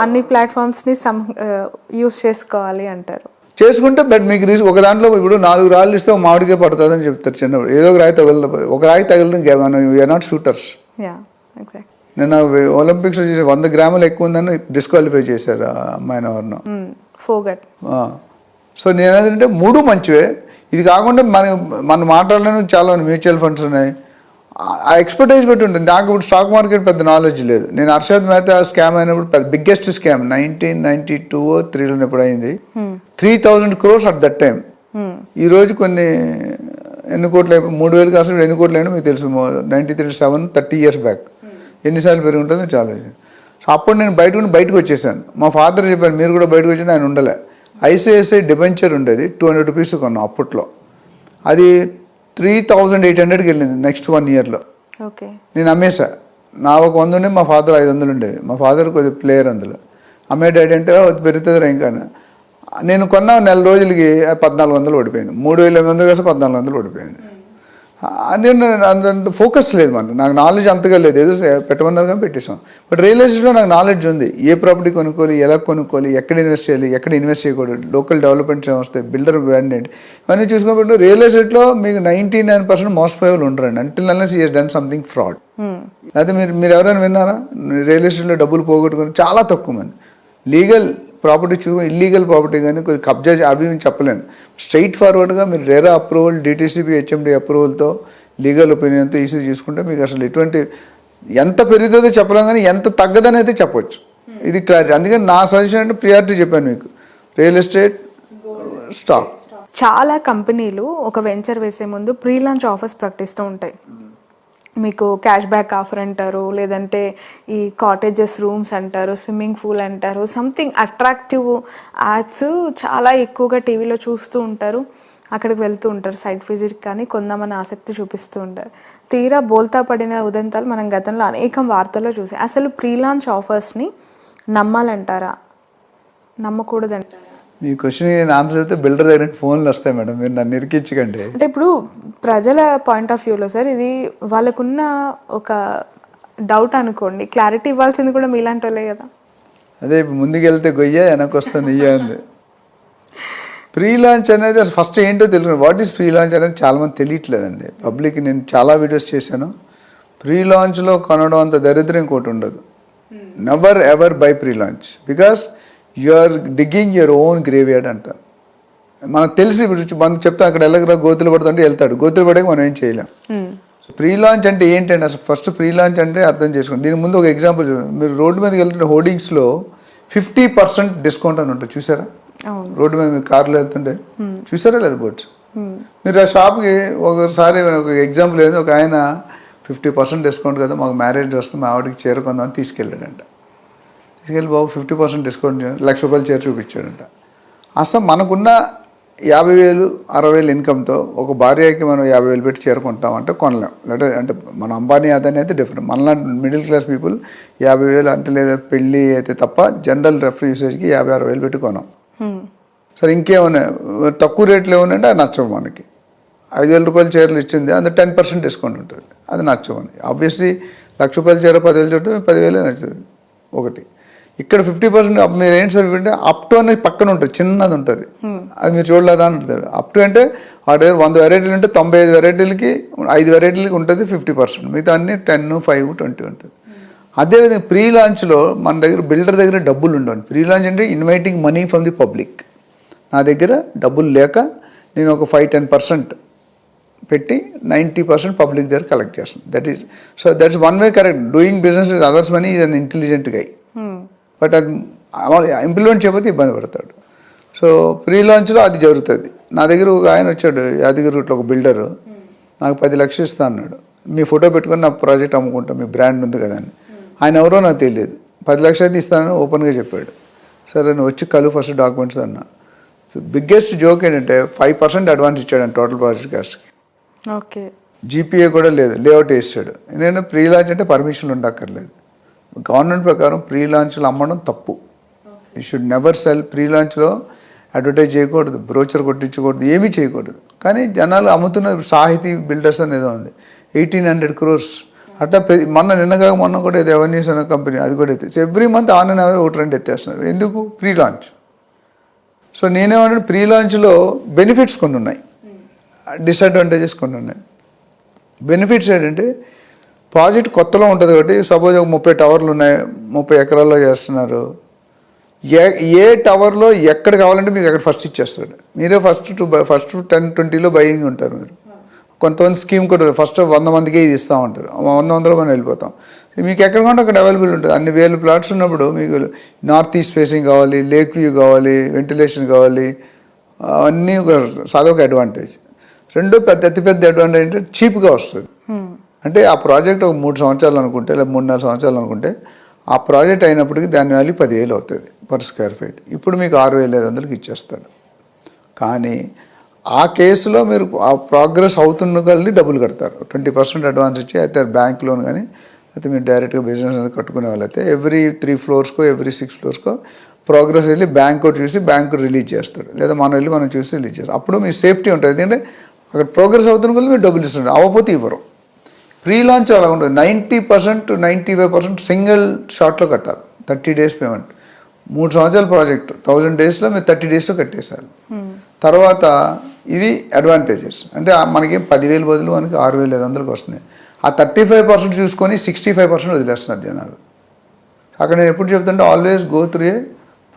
అన్ని ప్లాట్ఫామ్స్ని యూస్ చేసుకోవాలి అంటారు. చేసుకుంటే బట్ మీకు ఒక దాంట్లో ఇప్పుడు 4 రాళ్ళు ఇస్తే ఒక మామిడికే పడుతుందని చెప్తారు చిన్నప్పుడు. ఏదో ఒక రాయి తగులుతుంది, ఒక రాయి తగులుతుంది, వీఆర్ నాట్ షూటర్స్. నిన్న ఒలింపిక్స్ 100 గ్రాములు ఎక్కువ ఉందని డిస్క్వాలిఫై చేశారు ఆ అమ్మాయిని ఎవరినో. సో నేను ఏంటంటే 3 మంచివే. ఇది కాకుండా మన మాట్లాడలేని చాలా మ్యూచువల్ ఫండ్స్ ఉన్నాయి. ఆ ఎక్స్పర్టైజ్ పెట్టి ఉంటుంది. నాకు ఇప్పుడు స్టాక్ మార్కెట్ పెద్ద నాలెడ్జ్ లేదు. నేను హర్షద్ మెహతా స్కామ్ అయినప్పుడు పెద్ద బిగ్గెస్ట్ స్కామ్ 1992-3 ఎప్పుడు అయింది. 3000 crores అట్ దట్ టైం. ఈ రోజు కొన్ని ఎన్ని కోట్లు 3000 కాదు ఎన్ని కోట్లు అయినా మీకు తెలుసు. 93-7 30 years బ్యాక్ ఎన్నిసార్లు పెరిగి ఉంటుందో చాలా. సో అప్పుడు నేను బయటకు వచ్చేసాను. మా ఫాదర్ చెప్పాను మీరు కూడా బయటకు వచ్చి ఆయన ఉండలే. ఐసిఐసిఐ డిబెంచర్ ఉండేది 200 rupees కొన్నాం అప్పట్లో. అది 3800కి వెళ్ళింది నెక్స్ట్ 1 yearలో. నేను అమ్మేసా. నా ఒక 100 ఉండే, మా ఫాదర్ 500 ఉండేవి. మా ఫాదర్ కొద్ది ప్లేయర్ అందులో. అమ్మే డాడీ అంటే పెరుగుతుంది ఇంకా. నేను కొన్న నెల రోజులకి 1400 ఓడిపోయింది. 3800 కలిసి 1400 ఓడిపోయింది. నేను అంత ఫోకస్ లేదు నాకు నాలెడ్జ్ అంతగా లేదు. ఏదో పెట్టమన్నారు కానీ పెట్టేసాం. బట్ రియల్ ఎస్టేట్లో నాకు నాలెడ్జ్ ఉంది. ఏ ప్రాపర్టీ కొనుక్కోవాలి, ఎలా కొనుక్కోవాలి, ఎక్కడ ఇన్వెస్ట్ చేయాలి, ఎక్కడ ఇన్వెస్ట్ చేయకూడదు, లోకల్ డెవలప్మెంట్స్ ఏమొస్తాయి, బిల్డర్ బ్రాండ్ ఏంటి, ఇవన్నీ చూసుకోబట్టి రియల్ ఎస్టేట్లో మీకు 99% మోసపోయే వాళ్ళు ఉండరండి. Until unless he has done something fraud. అయితే మీరు ఎవరైనా విన్నారా రియల్ ఎస్టేట్లో డబ్బులు పోగొట్టుకుని? చాలా తక్కువ మంది. లీగల్ ప్రాపర్టీ ఇల్లీగల్ ప్రాపర్టీ కానీ కొద్ది కబ్జా అవి చెప్పలేను. స్ట్రైట్ ఫార్వర్డ్గా మీరు రేరా అప్రూవల్, డిటీసీపీ, హెచ్ఎండి అప్రూవల్తో, లీగల్ ఒపీనియన్తో ఈసీ చేసుకుంటే మీకు అసలు ఎటువంటి ఎంత పెరుగుతుందో చెప్పలేం కానీ ఎంత తగ్గదని అయితే చెప్పొచ్చు. ఇది క్లారిటీ. అందుకని నా సజెషన్ అంటే ప్రియారిటీ చెప్పాను మీకు, రియల్ ఎస్టేట్, స్టాక్. చాలా కంపెనీలు ఒక వెంచర్ వేసే ముందు ప్రీ లాంచ్ ఆఫర్స్ ప్రకటిస్తూ ఉంటాయి. మీకు క్యాష్ బ్యాక్ ఆఫర్ అంటారు, లేదంటే ఈ కాటేజెస్ రూమ్స్ అంటారు, స్విమ్మింగ్ పూల్ అంటారు, సంథింగ్ అట్రాక్టివ్ యాడ్స్ చాలా ఎక్కువగా టీవీలో చూస్తూ ఉంటారు. అక్కడికి వెళ్తూ ఉంటారు సైట్ విజిట్ కానీ కొందామని ఆసక్తి చూపిస్తూ ఉంటారు. తీరా బోల్తా పడిన ఉదంతాలు మనం గతంలో అనేకం వార్తల్లో చూసాం. అసలు ప్రీ లాంచ్ ఆఫర్స్ని నమ్మాలంటారా, నమ్మకూడదంటారా? మీ క్వశ్చన్ ఆన్సర్ అయితే బిల్డర్ దగ్గర ఫోన్లు వస్తాయి మేడం, మీరు నన్ను ఇరికించకండి. అంటే ఇప్పుడు ప్రజల పాయింట్ ఆఫ్ వ్యూలో సార్ ఇది వాళ్ళకున్న ఒక డౌట్ అనుకోండి, క్లారిటీ ఇవ్వాల్సింది కూడా మీలాంటి వాళ్ళే కదా. అదే ఇప్పుడు ముందుకెళ్తే గొయ్య వెనక్కి వస్తుంది ఇయ్యండి. ప్రీ లాంచ్ అనేది ఫస్ట్ ఏంటో తెలుసు. వాట్ ఈస్ ప్రీ లాంచ్ అనేది చాలామంది తెలియట్లేదండి పబ్లిక్. నేను చాలా వీడియోస్ చేశాను. ప్రీ లాంచ్లో కొనడం అంత దరిద్రం ఇంకోటి ఉండదు. Never ever buy pre launch because you are digging your own graveyard అంటారు. మనకు తెలిసి మనకు చెప్తా అక్కడ వెళ్ళగరా గోతులు పడుతుంటే వెళ్తాడు, గోతులు పడక మనం ఏం చేయలేం. ప్రీ లాంచ్ అంటే ఏంటంటే అసలు ఫస్ట్ ప్రీ లాంచ్ అంటే అర్థం చేసుకోండి. దీని ముందు ఒక ఎగ్జాంపుల్, మీరు రోడ్డు మీదకి వెళ్తుంటే హోర్డింగ్స్లో 50% డిస్కౌంట్ అని ఉంటుంది చూసారా? రోడ్డు మీద మీరు కార్లో వెళ్తుంటే చూసారా లేదా బోర్డ్స్? మీరు ఆ షాప్కి ఒకసారి ఒక ఎగ్జాంపుల్ ఏదో ఒక ఆయన 50% డిస్కౌంట్ కదా, మాకు మ్యారేజ్ వస్తుంది, మా ఆవిడకి చేరుకుందామని తీసుకెళ్ళాడంట. తీసుకెళ్ళి బాబు 50% డిస్కౌంట్ ₹1,00,000 చీర చూపించాడంట. అసలు మనకున్న 50,000 60,000 ఇన్కమ్తో ఒక భార్యకి మనం 50,000 పెట్టి చేరుకుంటామంటే కొనలేం. అంటే అంటే మన అంబానీ అదని అయితే డిఫరెంట్. మనలాంటి మిడిల్ క్లాస్ పీపుల్ 50,000 అంటే లేదా పెళ్ళి అయితే తప్ప జనరల్ రెఫర్ యూసేజ్కి 50,000-60,000 పెట్టి కొనాం. సరే ఇంకేమన్నా తక్కువ రేట్లు ఏమన్నాయంటే అది నచ్చవు మనకి. ₹5,000 చీరలు ఇచ్చింది అందులో 10% డిస్కౌంట్ ఉంటుంది, అది నచ్చవు మనకి. ఆబ్వియస్లీ ₹1,00,000 చీర 10,000 చుట్టూ 10,000 నచ్చుతుంది ఒకటి. ఇక్కడ 50% మీరు ఏంటి సార్ అంటే అప్ టు అనేది పక్కన ఉంటుంది, చిన్నది ఉంటుంది, అది మీరు చూడలేదా అని ఉంటుంది. అప్ టు అంటే వాటి దగ్గర 100 వెరైటీలు ఉంటే 95 వెరైటీలకి 5 వెరైటీలకి ఉంటుంది 50%, మిగతా అన్ని 10, 5, 20 ఉంటుంది. అదేవిధంగా ప్రీ లాంచ్లో మన దగ్గర బిల్డర్ దగ్గర డబ్బులు ఉండవు. ప్రీ లాంచ్ అంటే inviting money from the public. నా దగ్గర డబ్బులు లేక నేను ఒక 5-10% పెట్టి 90% పబ్లిక్ దగ్గర కలెక్ట్ చేస్తాను. That is one way correct. Doing business with others money is an intelligent guy. But అది ఇంప్లిమెంట్ చేయకపోతే ఇబ్బంది పడతాడు. సో ప్రీ లాంచ్లో అది జరుగుతుంది. నా దగ్గర ఒక ఆయన వచ్చాడు యాదగిరి రూట్లో, ఒక బిల్డరు, నాకు 10 లక్షలు ఇస్తా అన్నాడు. మీ ఫోటో పెట్టుకొని నా ప్రాజెక్ట్ అమ్ముకుంటాం, మీ బ్రాండ్ ఉంది కదా అని. ఆయన ఎవరో నాకు తెలియదు. 10 లక్షలు అయితే ఇస్తానని ఓపెన్గా చెప్పాడు. సరే నువ్వు వచ్చి కలు ఫస్ట్ డాక్యుమెంట్స్ అన్నా. బిగ్గెస్ట్ జోక్ ఏంటంటే 5% అడ్వాన్స్ ఇచ్చాడు టోటల్ ప్రాజెక్ట్ కాస్ట్కి. ఓకే, జీపీఏ కూడా లేదు, లేఅవుట్ వేసాడు. ఎందుకంటే ప్రీ లాంచ్ అంటే పర్మిషన్లు ఉండక్కర్లేదు. గవర్నమెంట్ ప్రకారం ప్రీ లాంచ్లో అమ్మడం తప్పు. You should never sell. Pre లాంచ్లో అడ్వర్టైజ్ చేయకూడదు, బ్రోచర్ కొట్టించకూడదు, ఏమీ చేయకూడదు. కానీ జనాలు అమ్ముతున్న సాహితీ బిల్డర్స్ అనేది ఉంది, 1,800 crores అట్లా మొన్న కూడా ఇది ఎవెన్యూస్ అనే కంపెనీ అది కూడా ఎత్తే every month on and our ఒకటి రెండు ఎత్తేస్తున్నారు. ఎందుకు? Pre launch. సో నేనేమంటే ప్రీ లాంచ్లో బెనిఫిట్స్ కొన్ని ఉన్నాయి, డిసడ్వాంటేజెస్ కొన్ని ఉన్నాయి. బెనిఫిట్స్ ఏంటంటే ప్రాజెక్ట్ కొత్తలో ఉంటుంది కాబట్టి సపోజ్ ఒక 30 టవర్లు ఉన్నాయి, 30 ఎకరాల్లో చేస్తున్నారు. ఏ టవర్లో ఎక్కడ కావాలంటే మీకు అక్కడ ఫస్ట్ ఇచ్చేస్తాడు. మీరే ఫస్ట్ 10-20లో బయింగ్ ఉంటారు మీరు. కొంతమంది స్కీమ్ కూడా ఫస్ట్ 100 మందికే ఇది ఇస్తూ ఉంటారు, 100 మనం వెళ్ళిపోతాం. మీకు ఎక్కడ కావాలంటే అక్కడ అవైలబుల్ ఉంటుంది. అన్ని వేలు ప్లాట్స్ ఉన్నప్పుడు మీకు నార్త్ ఈస్ట్ ఫేసింగ్ కావాలి, లేక్ వ్యూ కావాలి, వెంటిలేషన్ కావాలి, అన్నీ అదొక అడ్వాంటేజ్. రెండో అతిపెద్ద అడ్వాంటేజ్ అంటే చీప్గా వస్తుంది. అంటే ఆ ప్రాజెక్ట్ ఒక 3 సంవత్సరాలు అనుకుంటే లేదా 3-4 సంవత్సరాలు అనుకుంటే ఆ ప్రాజెక్ట్ అయినప్పటికీ దాని వాల్యూ 10,000 అవుతుంది పర్ స్క్వేర్ ఫీట్. ఇప్పుడు మీకు 6,500కి ఇచ్చేస్తాడు. కానీ ఆ కేసులో మీరు ఆ ప్రోగ్రెస్ అవుతున్న కలిసి డబ్బులు కడతారు. 20% అడ్వాన్స్ ఇచ్చి అయితే బ్యాంక్ లోన్ కానీ అయితే మీరు డైరెక్ట్గా బిజినెస్ అనేది కట్టుకునే వాళ్ళైతే ఎవ్రీ 3 ఫ్లోర్స్కో ఎవ్రీ 6 ఫ్లోర్స్కో ప్రోగ్రెస్ వెళ్ళి బ్యాంక్ చూసి బ్యాంకు రిలీజ్ చేస్తాడు, లేదా మనం చూసి రిలీజ్ చేస్తాం. అప్పుడు మీ సేఫ్టీ ఉంటుంది. ఎందుకంటే అక్కడ ప్రోగ్రెస్ అవుతున్న కలిసి మీరు డబ్బులు ఇస్తున్నారు, అవ్వకపోతే ఇవ్వరు. ప్రీ లాంచ్ అలా ఉంటుంది. 90% 95% సింగిల్ షాట్లో కట్టాలి. 30 days పేమెంట్. 3 సంవత్సరాల ప్రాజెక్ట్ 1000 daysలో మీరు 30 daysలో కట్టేశారు. తర్వాత ఇవి అడ్వాంటేజెస్. అంటే మనకి 10,000 బదులు మనకి 6,500కి వస్తుంది. ఆ 35% చూసుకొని 65% వదిలేస్తున్నారు జనాలు. అక్కడ నేను ఎప్పుడు చెప్తుంటే always go through a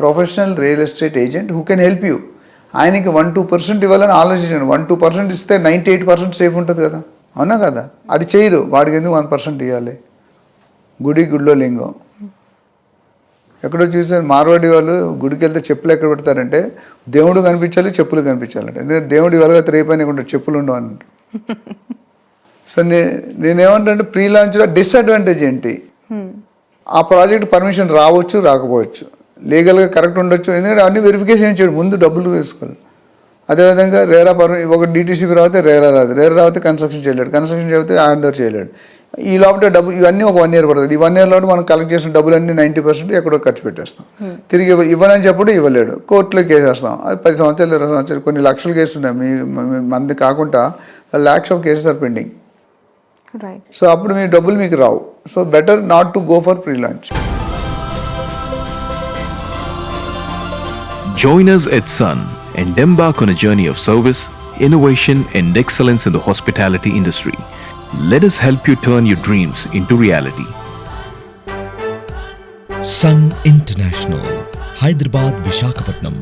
professional real estate agent who can help you. ఆయనకి 1-2% ఇవ్వాలని ఆలోచించండి. 1-2% ఇస్తే 98% సేఫ్ ఉంటుంది కదా, అవునా కదా? అది చేయరు. వాడికి ఎందుకు 1% ఇవ్వాలి? గుడిలో లింగం ఎక్కడో చూసాను, మార్వాడి వాళ్ళు గుడికి వెళ్తే చెప్పులు ఎక్కడ పెడతారంటే దేవుడు కనిపించాలి, చెప్పులు కనిపించాలంటే. ఎందుకంటే దేవుడు ఇవాళ రేపైనా చెప్పులు ఉండవు అన్నట్టు. సో నేనేమంటే ప్రీ లాంచ్లో డిసడ్వాంటేజ్ ఏంటి? ఆ ప్రాజెక్ట్ పర్మిషన్ రావచ్చు, రాకపోవచ్చు, లీగల్గా కరెక్ట్ ఉండొచ్చు. ఎందుకంటే అన్ని వెరిఫికేషన్ చేయడు, ముందు డబ్బులు వేసుకోవాలి. అదేవిధంగా ఒక DTCP రాతే రేరా రాతే కన్స్ట్రక్షన్ చేయలేడు, కన్స్ట్రక్షన్ చేస్తే హ్యాండ్ ఓవర్ చేయలేడు. ఈ లోపల డబ్బు ఇవన్నీ ఒక 1 year పడుతుంది. ఈ 1 year లోపు మనం కలెక్ట్ చేసిన డబ్బులన్నీ 90% ఎక్కడో ఖర్చు పెట్టేస్తాం. తిరిగి ఇవ్వనని చెప్పడం ఇవ్వలేడు, కోర్టులో కేసు వేస్తాం. అది 10 సంవత్సరాలు 20 సంవత్సరాలు కొన్ని లక్షల కేసులు ఉన్నాయి. మంది కాకుండా lakhs of cases are pending. So అప్పుడు మీ డబ్బులు మీకు రావు. So better not to go for pre launch. Join us at Sun and embark on a journey of service, innovation and excellence in the hospitality industry. Let us help you turn your dreams into reality. Sun International, Hyderabad, Visakhapatnam.